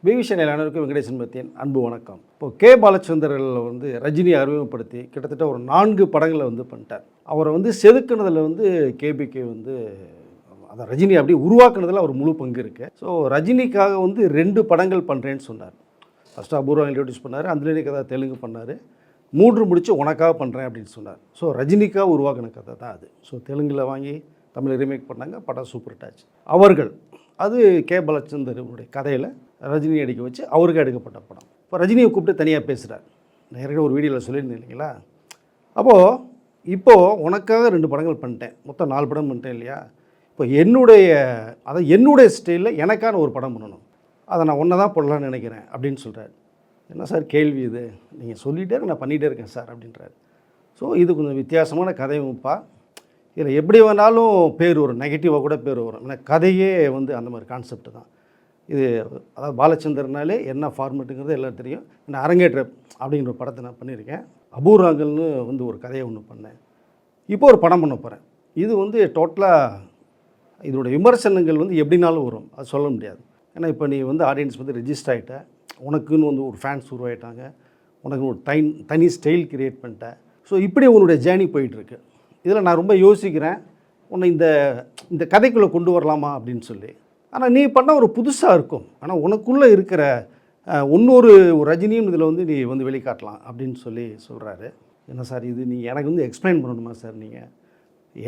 பிவிஷனில் அனைவருக்கும் வெங்கடேசன் பத்தியன் அன்பு வணக்கம். இப்போ கே பாலச்சந்தரில் வந்து ரஜினி அறிமுகப்படுத்தி கிட்டத்தட்ட ஒரு 4 படங்களை வந்து பண்ணிட்டார். அவரை வந்து செதுக்குனதில் வந்து கேபிகே வந்து அதை ரஜினி அப்படியே உருவாக்குனதில் அவர் முழு பங்கு இருக்குது. ஸோ ரஜினிக்காக வந்து 2 படங்கள் பண்ணுறேன்னு சொன்னார். ஃபஸ்ட்டு அபூர்வம் இன்ட்ரோடியூஸ் பண்ணார், அந்தலேனி கதை தெலுங்கு பண்ணார், 3 முடிச்சு உனக்காக பண்ணுறேன் அப்படின்னு சொன்னார். ஸோ ரஜினிக்காக உருவாக்கின கதை தான் அது. ஸோ தெலுங்கில் வாங்கி தமிழ் ரீமேக் பண்ணாங்க, படம் சூப்பர் ஹிட் ஆச்சு. அவர்கள் அது கே பாலச்சந்தருடைய கதையில் ரஜினி அடிக்க வச்சு அவருக்கு எடுக்கப்பட்ட படம். இப்போ ரஜினியை கூப்பிட்டு தனியாக பேசுகிறார். நேரடியாக ஒரு வீடியோவில் சொல்லியிருந்தேன் இல்லைங்களா. இப்போது உனக்காக 2 படங்கள் பண்ணிட்டேன், மொத்தம் 4 படம் பண்ணிட்டேன் இல்லையா. இப்போ என்னுடைய ஸ்டைலில் எனக்கான ஒரு படம் பண்ணணும், அதை நான் ஒன்றை தான் போடலான்னு நினைக்கிறேன் அப்படின்னு சொல்கிறார். என்ன சார் கேள்வி இது, நீங்கள் சொல்லிகிட்டே நான் பண்ணிகிட்டே இருக்கேன் சார் அப்படின்றார். ஸோ இது கொஞ்சம் வித்தியாசமான கதைப்பா. இதில் எப்படி வேணாலும் பேர் வரும், நெகட்டிவாக கூட பேர் வரும். ஏன்னா கதையே வந்து அந்த மாதிரி கான்செப்ட் தான் இது. அதாவது பாலச்சந்தர்னாலே என்ன ஃபார்மேட்டுங்கிறது எல்லாம் தெரியும். நான் அரங்கேற்ற அப்படிங்கிற ஒரு படத்தை நான் பண்ணியிருக்கேன். அபூர்வங்கள்னு வந்து ஒரு கதையை ஒன்று பண்ணேன். இப்போ ஒரு படம் பண்ண போகிறேன். இது வந்து டோட்டலாக இதோட விமர்சனங்கள் வந்து எப்படினாலும் வரும், அது சொல்ல முடியாது. ஏன்னா இப்போ நீ வந்து ஆடியன்ஸ் வந்து ரெஜிஸ்டர் ஆகிட்ட, உனக்குன்னு வந்து ஒரு ஃபேன்ஸ் உருவாயிட்டாங்க, உனக்கு ஒரு தனி ஸ்டைல் கிரியேட் பண்ணிட்டேன். ஸோ இப்படி உன்னுடைய ஜேர்னி போயிட்டுருக்கு. இதில் நான் ரொம்ப யோசிக்கிறேன், உன்னை இந்த கதைக்குள்ளே கொண்டு வரலாமா அப்படின்னு சொல்லி. ஆனால் நீ பண்ண ஒரு புதுசாக இருக்கும், ஆனால் உனக்குள்ளே இருக்கிற இன்னொரு ரஜினியும் இதில் வந்து நீ வந்து வெளிக்காட்டலாம் அப்படின்னு சொல்லி சொல்கிறாரு. என்ன சார் இது, நீங்கள் எனக்கு வந்து எக்ஸ்பிளைன் பண்ணணுமா சார், நீங்கள்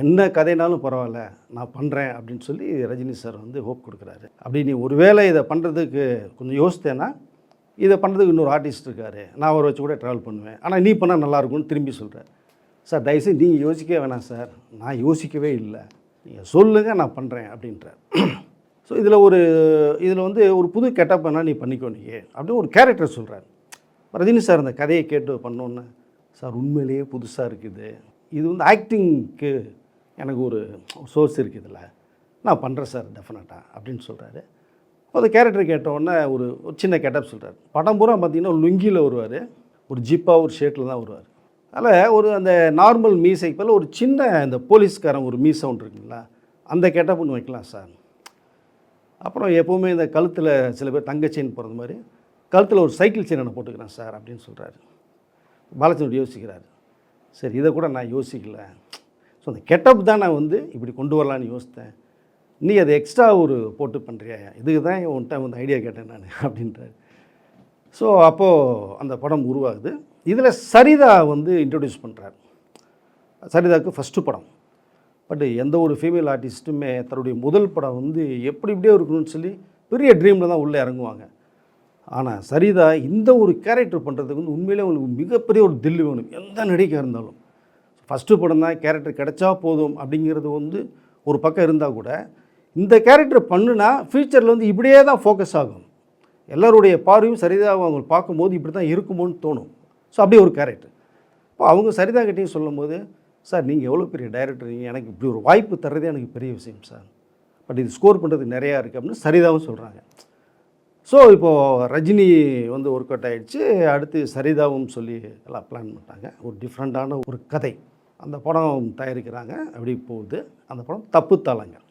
என்ன கதைனாலும் பரவாயில்ல நான் பண்ணுறேன் அப்படின்னு சொல்லி ரஜினி சார் வந்து ஹோப் கொடுக்குறாரு. அப்படி நீ ஒருவேளை இதை பண்ணுறதுக்கு கொஞ்சம் யோசித்தேன்னா, இதை பண்ணுறதுக்கு இன்னொரு ஆர்டிஸ்ட் இருக்கார், நான் அவரை வச்சு கூட ட்ராவல் பண்ணுவேன், ஆனால் நீ பண்ணால் நல்லாயிருக்கும்னு திரும்பி சொல்கிறார். சார் தயவுசெய்து நீங்கள் யோசிக்கவே வேணாம் சார், நான் யோசிக்கவே இல்லை, நீங்கள் சொல்லுங்கள் நான் பண்ணுறேன் அப்படின்றார். ஸோ இதில் வந்து ஒரு புது கெட்டப் வேணால் நீ பண்ணிக்கோ நீ அப்படின்னு ஒரு கேரக்டர் சொல்கிறார். ரஜினி சார் அந்த கதையை கேட்டு பண்ணோன்னு, சார் உண்மையிலேயே புதுசாக இருக்குது, இது வந்து ஆக்டிங்க்கு எனக்கு ஒரு சோர்ஸ் இருக்குது, இதில் நான் பண்ணுறேன் சார் டெஃபினட்டாக அப்படின்னு சொல்கிறாரு. அப்போ அந்த கேரக்டர் கேட்டவுடனே ஒரு சின்ன கெட்டப் சொல்கிறார். படம் பூரா பார்த்திங்கன்னா ஒரு லுங்கியில் வருவார், ஒரு ஜிப்பாக ஒரு ஷர்ட்டில் தான் வருவார். அதில் ஒரு அந்த நார்மல் மீசைக்கு பதில் ஒரு சின்ன இந்த போலீஸ்காரன் ஒரு மீசை ஒன்று இருக்குங்களா, அந்த கெட்டப் ஒன்று வைக்கலாம் சார். அப்புறம் எப்போவுமே இந்த கழுத்தில் சில பேர் தங்க செயின் போடுறது மாதிரி கழுத்தில் ஒரு சைக்கிள் செயின் ஒன்று போட்டுக்கிறேன் சார் அப்படின்னு சொல்கிறாரு. பாலச்சந்தர் யோசிக்கிறார், சரி இதை கூட நான் யோசிக்கல, ஸோ அந்த கெட்டப் தான் நான் வந்து இப்படி கொண்டு வரலான்னு யோசித்தேன், நீ அதை எக்ஸ்ட்ரா ஒரு போட்டு பண்ணுறியா, இதுக்கு தான் உன்கிட்ட வந்து ஐடியா கேட்டேன் நான் அப்படின்றாரு. ஸோ அப்போது அந்த படம் உருவாகுது. இதில் சரிதா வந்து இன்ட்ரடியூஸ் பண்ணுறார். சரிதாவுக்கு ஃபஸ்ட்டு படம். பட் எந்த ஒரு ஃபீமேல் ஆர்டிஸ்ட்டுமே தன்னுடைய முதல் படம் வந்து எப்படியே இருக்கணும்னு சொல்லி பெரிய ட்ரீமில் தான் உள்ளே இறங்குவாங்க. ஆனால் சரிதா இந்த ஒரு கேரக்டர் பண்ணுறதுக்கு வந்து உண்மையிலே உங்களுக்கு மிகப்பெரிய ஒரு தில்லு வேணும், எந்த நடிகையாக இருந்தாலும். ஃபஸ்ட்டு படம் தான், கேரக்டர் கிடைச்சா போதும் அப்படிங்கிறது வந்து ஒரு பக்கம் இருந்தால் கூட, இந்த கேரக்டர் பண்ணுனா ஃப்யூச்சரில் வந்து இப்படியே தான் ஃபோக்கஸ் ஆகும். எல்லோருடைய பார்வையும் சரிதாவை அவங்க பார்க்கும்போது இப்படி தான் இருக்குமோன்னு தோணும். ஸோ அப்படியே ஒரு கேரக்டர். இப்போ அவங்க சரிதா கிட்டேயும் சொல்லும்போது, சார் நீங்கள் எவ்வளோ பெரிய டைரக்டர், நீங்கள் எனக்கு இப்படி ஒரு வாய்ப்பு தர்றதே எனக்கு பெரிய விஷயம் சார், பட் இது ஸ்கோர் பண்ணுறதுக்கு நிறையா இருக்குது அப்படின்னு சரிதாவும் சொல்கிறாங்க. ஸோ இப்போது ரஜினி வந்து ஒர்க் அவுட் ஆகிடுச்சு. அடுத்து சரிதாவும் சொல்லி எல்லாம் பிளான் பண்ணிட்டாங்க. ஒரு டிஃப்ரெண்ட்டான ஒரு கதை அந்த படம் தயாரிக்கிறாங்க. அப்படி போகுது அந்த படம். தப்பு தளங்கள்.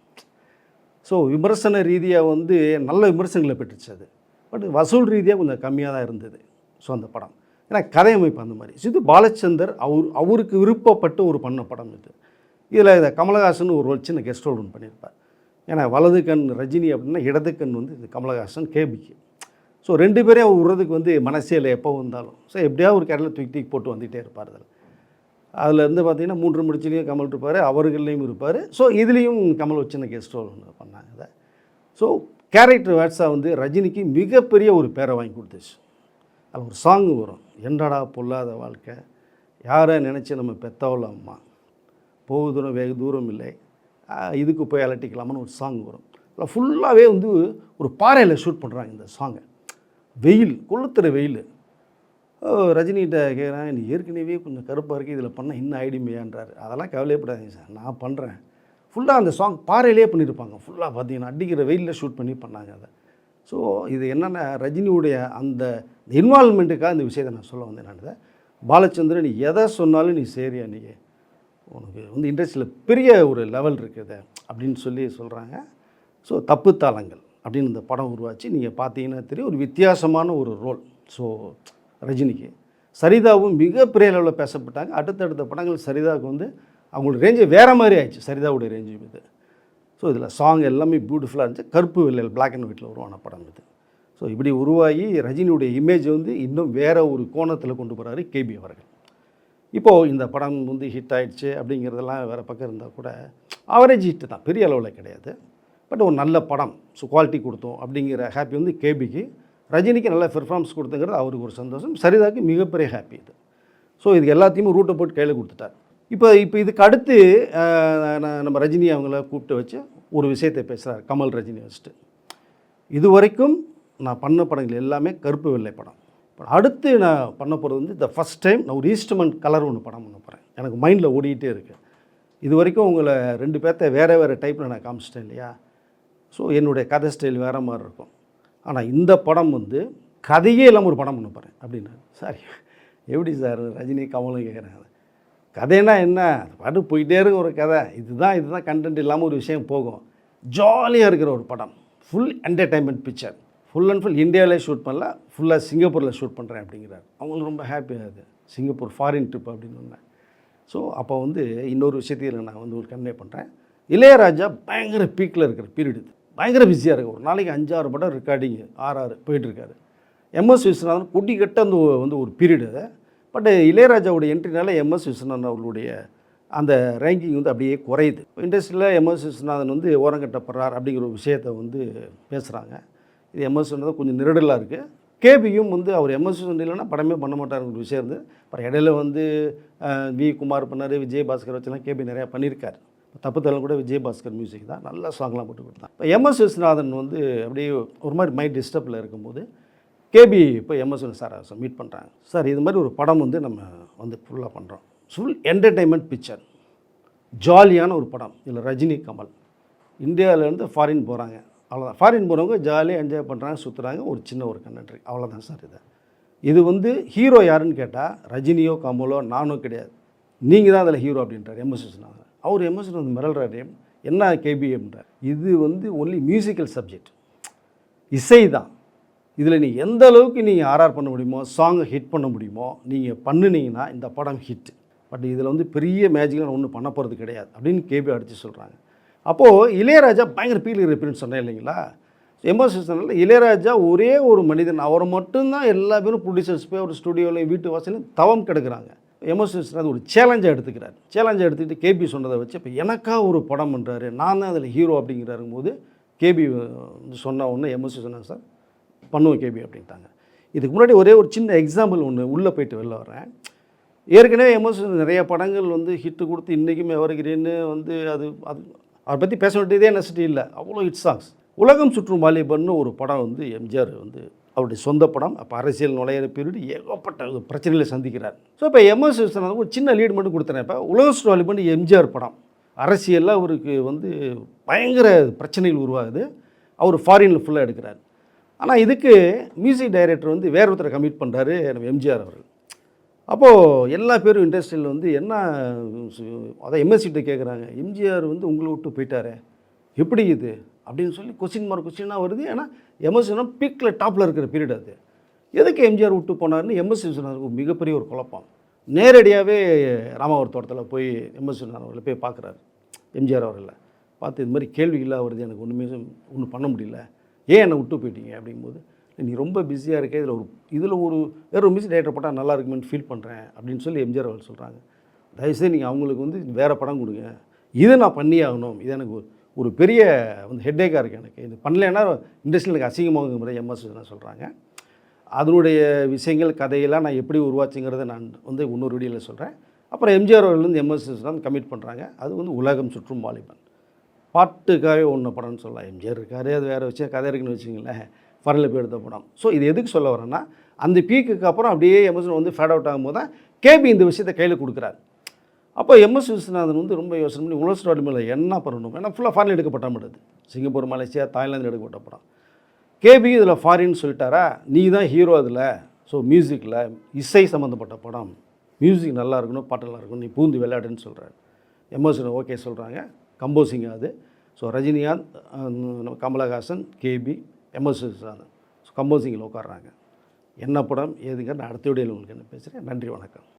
ஸோ விமர்சன ரீதியாக வந்து நல்ல விமர்சனங்களை பெற்றுச்சு அது, பட் வசூல் ரீதியாக கொஞ்சம் கம்மியாக தான் இருந்தது. ஸோ அந்த படம் ஏன்னா கதை அமைப்பு அந்த மாதிரி. இது பாலச்சந்தர் அவருக்கு விருப்பப்பட்டு ஒரு பண்ண படம் இது. இதில் இந்த கமலஹாசன் ஒரு சின்ன கெஸ்ட் ரோல் ஒன்று பண்ணியிருப்பார். ஏன்னா வலது கண் ரஜினி அப்படின்னா இடது கண் வந்து இது கமலஹாசன் கேபிக்கு. ஸோ 2 பேரையும் அவர் விடுறதுக்கு வந்து மனசே இல்லை எப்போ வந்தாலும். ஸோ எப்படியாவது ஒரு கேரளில் தூக்கி போட்டு வந்துகிட்டே இருப்பார். அதில் இருந்து பார்த்திங்கன்னா 3 முடிச்சுலேயும் கமல் இருப்பார், அவர்கள்லேயும் இருப்பார். ஸோ இதுலேயும் கமல் ஒரு சின்ன கெஸ்ட் ரோல் ஒன்று பண்ணாங்க அதை. ஸோ கேரக்டர் வேட்ஸாக வந்து ரஜினிக்கு மிகப்பெரிய ஒரு பேரை வாங்கி கொடுத்துச்சு. அதில் ஒரு சாங்கு வரும், என்னடா பொல்லாத வாழ்க்கை, யாரை நினச்சி நம்ம பெத்தவள அம்மா, போகு தூரம் வெகு தூரம் இல்லை, இதுக்கு போய் அலட்டிக்கலாமான்னு ஒரு சாங் வரும். அதில் ஃபுல்லாகவே வந்து ஒரு பாறையில் ஷூட் பண்ணுறாங்க இந்த சாங்கை. வெயில், கொளுத்துற வெயில். ரஜினிகிட்ட கேட்குறேன், நீ ஏற்கனவே கொஞ்சம் கருப்பாக இருக்குது, இதில் பண்ணால் இன்னும் ஐடிமையான்றாரு. அதெல்லாம் கவலையப்படாதீங்க சார், நான் பண்ணுறேன். ஃபுல்லாக அந்த சாங் பாறையிலே பண்ணியிருப்பாங்க. ஃபுல்லாக பார்த்தீங்கன்னா அடிக்கிற வெயிலில் ஷூட் பண்ணி பண்ணாங்க அதை. ஸோ இது என்னென்னா ரஜினியுடைய அந்த இன்வால்மெண்ட்டுக்காக இந்த விஷயத்தை நான் சொல்ல வந்தேன். நான் பாலச்சந்திரன் நீ எதை சொன்னாலும் நீ சரியா, நீ உனக்கு வந்து இண்டஸ்ட்ரியில் பெரிய ஒரு லெவல் இருக்குது அப்படின்னு சொல்லி சொல்கிறாங்க. ஸோ தப்பு தாளங்கள் அப்படின்னு இந்த படம் உருவாச்சு. நீங்கள் பார்த்தீங்கன்னா தெரியும், ஒரு வித்தியாசமான ஒரு ரோல். ஸோ ரஜினிக்கு சரிதாவும் மிகப்பெரிய அளவில் பேசப்பட்டாங்க. அடுத்தடுத்த படங்கள் சரிதாவுக்கு வந்து அவங்களோட ரேஞ்சு வேறு மாதிரி ஆயிடுச்சு, சரிதாவுடைய ரேஞ்சு இது. ஸோ இதில் சாங் எல்லாமே பியூட்டிஃபுல்லாக இருந்துச்சு. கருப்பு வெள்ளையில் பிளாக் அண்ட் ஒயிட்டில் உருவான படம் இது. ஸோ இப்படி உருவாகி ரஜினியுடைய இமேஜ் வந்து இன்னும் வேறு ஒரு கோணத்தில் கொண்டு போகிறாரு கேபி அவர்கள். இப்போது இந்த படம் வந்து ஹிட் ஆகிடுச்சு அப்படிங்கிறதெல்லாம் வேறு பக்கம் இருந்தால் கூட ஆவரேஜ் ஹிட்டு தான், பெரிய அளவில் கிடையாது. பட் ஒரு நல்ல படம், ஸோ குவாலிட்டி கொடுத்தோம் அப்படிங்கிற ஹாப்பி வந்து கேபிக்கு. ரஜினிக்கு நல்ல பெர்ஃபார்மன்ஸ் கொடுத்துங்கிறது அவருக்கு ஒரு சந்தோஷம். சரிதாக்கு மிகப்பெரிய ஹாப்பி இது. ஸோ இதுக்கு எல்லாத்தையுமே ரூட்டை போட்டு கையில் கொடுத்துட்டார். இப்போ இதுக்கு அடுத்து நம்ம ரஜினி அவங்கள கூப்பிட்டு வச்சு ஒரு விஷயத்தை பேசுகிறார் கமல் ரஜினி வச்சுட்டு. இது வரைக்கும் நான் பண்ண படங்கள் எல்லாமே கருப்பு வெள்ளை படம். அடுத்து நான் பண்ண போகிறது வந்து த ஃபஸ்ட் டைம் நான் ஒரு ஈஸ்ட்மெண்ட் கலர் ஒன்று படம் பண்ண போகிறேன். எனக்கு மைண்டில் ஓடிக்கிட்டே இருக்குது. இது வரைக்கும் உங்களை 2 பேர்த்த வேறு டைப்பில் நான் காமிச்சிட்டேன் இல்லையா? ஸோ என்னுடைய கதை ஸ்டைல் வேறு மாதிரி இருக்கும். ஆனால் இந்த படம் வந்து கதையே இல்லாமல் ஒரு படம் பண்ண போகிறேன் அப்படின்னா, சாரி எப்படி சார் ரஜினி கமலும் கேட்குறாங்க, கதைனா என்ன, அது பாட்டு போயிட்டே இருக்க ஒரு கதை, இதுதான் கண்டென்ட் இல்லாமல் ஒரு விஷயம் போகும், ஜாலியாக இருக்கிற ஒரு படம், full entertainment picture, full and full இந்தியாவிலே ஷூட் பண்ணல, ஃபுல்லாக சிங்கப்பூரில் ஷூட் பண்ணுறேன் அப்படிங்கிறார். அவங்களுக்கு ரொம்ப ஹாப்பியாகுது, சிங்கப்பூர் ஃபாரின் ட்ரிப் அப்படின்னு ஒன்று. ஸோ அப்போ வந்து இன்னொரு விஷயத்தையும் நான் வந்து ஒரு கன்வே பண்ணுறேன். இளையராஜா பயங்கர பீக்கில் இருக்கிற பீரியட் இது, பயங்கர பிஸியாக இருக்குது. ஒரு நாளைக்கு 5-6 படம் ரெக்கார்டிங்கு 6 போயிட்டுருக்காரு. எம்எஸ் விஸ்வநாதன் கொட்டி கட்ட வந்து ஒரு பீரியடு அது. பட் இளையராஜாவுடைய என்ட்ரினால எம்எஸ் விஸ்வநாதன் அவர்களுடைய அந்த ரேங்கிங் வந்து அப்படியே குறையுது. இண்டஸ்ட்ரியில் எம்எஸ் விஸ்வநாதன் வந்து ஓரங்கட்டப்படுறார் அப்படிங்கிற ஒரு விஷயத்தை வந்து பேசுகிறாங்க. இது எம்எஸ் விஸ்வநாதன் கொஞ்சம் நிரடலாக இருக்குது. கேபியும் வந்து அவர் எம்எஸ் விஸ்வநாதன் இல்லைன்னா படமே பண்ண மாட்டாருங்கிற ஒரு விஷயம் இருந்து. அப்புறம் இடையில வந்து வி குமார் பண்ணார், விஜயபாஸ்கர் வச்செல்லாம் கேபி நிறையா பண்ணியிருக்காரு. தப்புத்தெல்லாம் கூட விஜயபாஸ்கர் மியூசிக் தான், நல்ல சாங்லாம் போட்டு கொடுத்தான். இப்போ எம்எஸ் விஸ்வநாதன் வந்து அப்படியே ஒரு மாதிரி மைண்ட் டிஸ்டர்பில் இருக்கும்போது கேபி இப்போ எம்எஸ் சார் மீட் பண்ணுறாங்க. சார் இது மாதிரி ஒரு படம் வந்து நம்ம வந்து ஃபுல்லாக பண்ணுறோம், ஃபுல் என்டர்டெயின்மெண்ட் பிக்சர், ஜாலியான ஒரு படம். இதில் ரஜினி கமல் இந்தியாவிலேருந்து ஃபாரின் போகிறாங்க, அவ்வளோதான். ஃபாரின் போகிறவங்க ஜாலியாக என்ஜாய் பண்ணுறாங்க, சுற்றுறாங்க, ஒரு சின்ன ஒரு கண்டென்ட்ரி, அவ்வளோதான் சார். இது வந்து ஹீரோ யாருன்னு கேட்டால் ரஜினியோ கமலோ நானோ கிடையாது, நீங்கள் தான் அதில் ஹீரோ அப்படின்றார் எம்எஸ் விஸ்வநாதன். அவர் எம்எஸ் வந்து மிரல்றாரு, என்ன கேபி அப்படின்றார். இது வந்து ஒன்லி மியூசிக்கல் சப்ஜெக்ட், இசை தான். இதில் நீ எந்த அளவுக்கு நீங்கள் ஆர்ஆர் பண்ண முடியுமோ, சாங்கை ஹிட் பண்ண முடியுமோ நீங்கள் பண்ணினீங்கன்னா இந்த படம் ஹிட். பட் இதில் வந்து பெரிய மேஜிக்லாம் ஒன்றும் பண்ண போகிறது கிடையாது அப்படின்னு கேபி அடித்து சொல்கிறாங்க. அப்போது இளையராஜா பயங்கர பீல் ரெப்பின்னு சொன்னேன் இல்லைங்களா? எம்எஸ் விஸ்வநாதன் இளையராஜா ஒரே ஒரு மனிதன், அவரை மட்டும்தான் எல்லா பேரும் ப்ரொடியூசர்ஸ் போய் ஒரு ஸ்டுடியோவில் வீட்டு வாசலையும் தவம் கிடக்குறாங்க. எம்எஸ் விஸ்வநாதன் ஒரு சேலஞ்சாக எடுத்துக்கிறார். சேலஞ்சாக எடுத்துக்கிட்டு கேபி சொன்னதை வச்சு இப்போ எனக்கா ஒரு படம் பண்ணுறாரு, நான் தான் அதில் ஹீரோ அப்படிங்கிறாருங்க போது கேபி சொன்ன ஒன்று எம்எஸ் விஸ்வநாதன் சார் பண்ணுவோம் கேபி அப்படின்ட்டாங்க. இதுக்கு முன்னாடி ஒரே ஒரு சின்ன எக்ஸாம்பிள் ஒன்று உள்ளே போயிட்டு வெளில வரேன். ஏற்கனவே எம்எஸ் நிறைய படங்கள் வந்து ஹிட்டு கொடுத்து இன்றைக்குமே எவர்கிரீன்னு வந்து அது அதை பற்றி பேச வேண்டியதே நெசசிட்டி இல்லை, அவ்வளோ ஹிட் சாங்ஸ். உலகம் சுற்றும் வாலிபன்னு ஒரு படம் வந்து எம்ஜிஆர் வந்து அவருடைய சொந்த படம். அப்போ அரசியல் நுழையிற பீரியட் ஏகப்பட்ட பிரச்சனைகளை சந்திக்கிறார். ஸோ இப்போ எம்எஸ் விஸ்வநாதன் ஒரு சின்ன லீட் மட்டும் கொடுத்தேன். இப்போ உலகம் சுற்றும் வாலிபன் எம்ஜிஆர் படம், அரசியலில் அவருக்கு வந்து பயங்கர பிரச்சனைகள் உருவாகுது, அவர் ஃபாரினில் ஃபுல்லாக எடுக்கிறார். ஆனால் இதுக்கு மியூசிக் டைரக்டர் வந்து வேற ஒருத்தரை கமிட் பண்ணுறாரு நம்ம எம்ஜிஆர் அவர்கள். அப்போது எல்லா பேரும் இண்டஸ்ட்ரியில் வந்து என்ன அதான் எம்எஸ்சிட்ட கேட்குறாங்க, எம்ஜிஆர் வந்து உங்களை விட்டு போயிட்டாரே எப்படி இது அப்படின்னு சொல்லி கொஸ்டினாக வருது. ஏன்னா எம்எஸ்சினா பீக்கில் டாப்பில் இருக்கிற பீரியட் அது. எதுக்கு எம்ஜிஆர் விட்டு போனார்னு எம்எஸ் விஸ்வநாதனுக்கு மிகப்பெரிய ஒரு குழப்பம். நேரடியாகவே ராமாவரம் தோட்டத்தில் போய் எம்எஸ் விஸ்வநாதன் அவர்களை போய் பார்க்குறாரு. எம்ஜிஆர் அவர்களை பார்த்து இது மாதிரி கேள்விகளாக வருது, எனக்கு ஒன்றும் பண்ண முடியல, ஏன் என்னை விட்டு போயிட்டீங்க அப்படிங்கும்போது, நீ ரொம்ப பிஸியாக இருக்க, இதில் ஒரு வேறு ஒரு மியூசிக் டைரக்டர் போட்டால் நல்லா இருக்குமென்னு ஃபீல் பண்ணுறேன் அப்படின்னு சொல்லி எம்ஜிஆர் அவர்கள் சொல்கிறாங்க. தயவுசெய்து நீங்கள் அவங்களுக்கு வந்து வேறு படம் கொடுங்க, இதை நான் பண்ணியே ஆகணும், இது எனக்கு ஒரு பெரிய வந்து ஹெட்டேக்காக இருக்குது, எனக்கு இது பண்ணலைன்னா இண்டஸ்ட்ரியில் எனக்கு அசிங்கமாகுங்கிற மாதிரி எம்எஸ் விஸ்வநாதன் சொல்கிறாங்க. அதனுடைய விஷயங்கள் கதையெல்லாம் நான் எப்படி உருவாச்சுங்கிறத நான் வந்து இன்னொரு வீடியோவில் சொல்கிறேன். அப்புறம் எம்ஜிஆர் அவர்கள் வந்து எம்எஸ் விஸ்வநாதன் கமிட் பண்ணுறாங்க. அது வந்து உலகம் சுற்றும் வாலிபன், பாட்டுக்காகவே ஒன்று படம்னு சொல்லலாம். எம்ஜிஆர் இருக்காரு, அது வேறு விஷயம், கதை இருக்குன்னு வச்சுங்களேன், ஃபரில் போய் எடுத்த படம். ஸோ இது எதுக்கு சொல்ல வரேன்னா, அந்த பீக்குக்கு அப்புறம் அப்படியே எம்எஸ் வந்து ஃபேட் அவுட் ஆகும்போது தான் கேபி இந்த விஷயத்தை கையில் கொடுக்குறாரு. அப்போ எம்எஸ் விஸ்வநாதன் வந்து ரொம்ப யோசனை பண்ணி உலக சுற்றும் வாலிபனில் என்ன பண்ணணும், ஏன்னா ஃபுல்லாக ஃபாரின் எடுக்கப்பட்ட மாட்டது, சிங்கப்பூர், மலேசியா, தாய்லாந்து எடுக்கப்பட்ட படம். கேபி இதில் ஃபாரின்னு சொல்லிட்டாரா, நீ தான் ஹீரோ அதில், ஸோ மியூசிக்கில் இசை சம்மந்தப்பட்ட படம், மியூசிக் நல்லா இருக்கணும், பாட்டு நல்லா இருக்கணும், நீ பூந்து விளையாடுன்னு சொல்கிறாரு. எம்எஸ் ஓகே சொல்கிறாங்க, கம்போசிங் ஆகுது. ஸோ ரஜினிகாந்த், கமலஹாசன், கேபி, எம்எஸ் விஸ்வநாதன் கம்போசிங்கில் உட்கார்றாங்க. என்ன படம் ஏதுங்க நான் அடுத்த வீடியோவில் உங்களுக்கு என்ன பேசுகிறேன். நன்றி, வணக்கம்.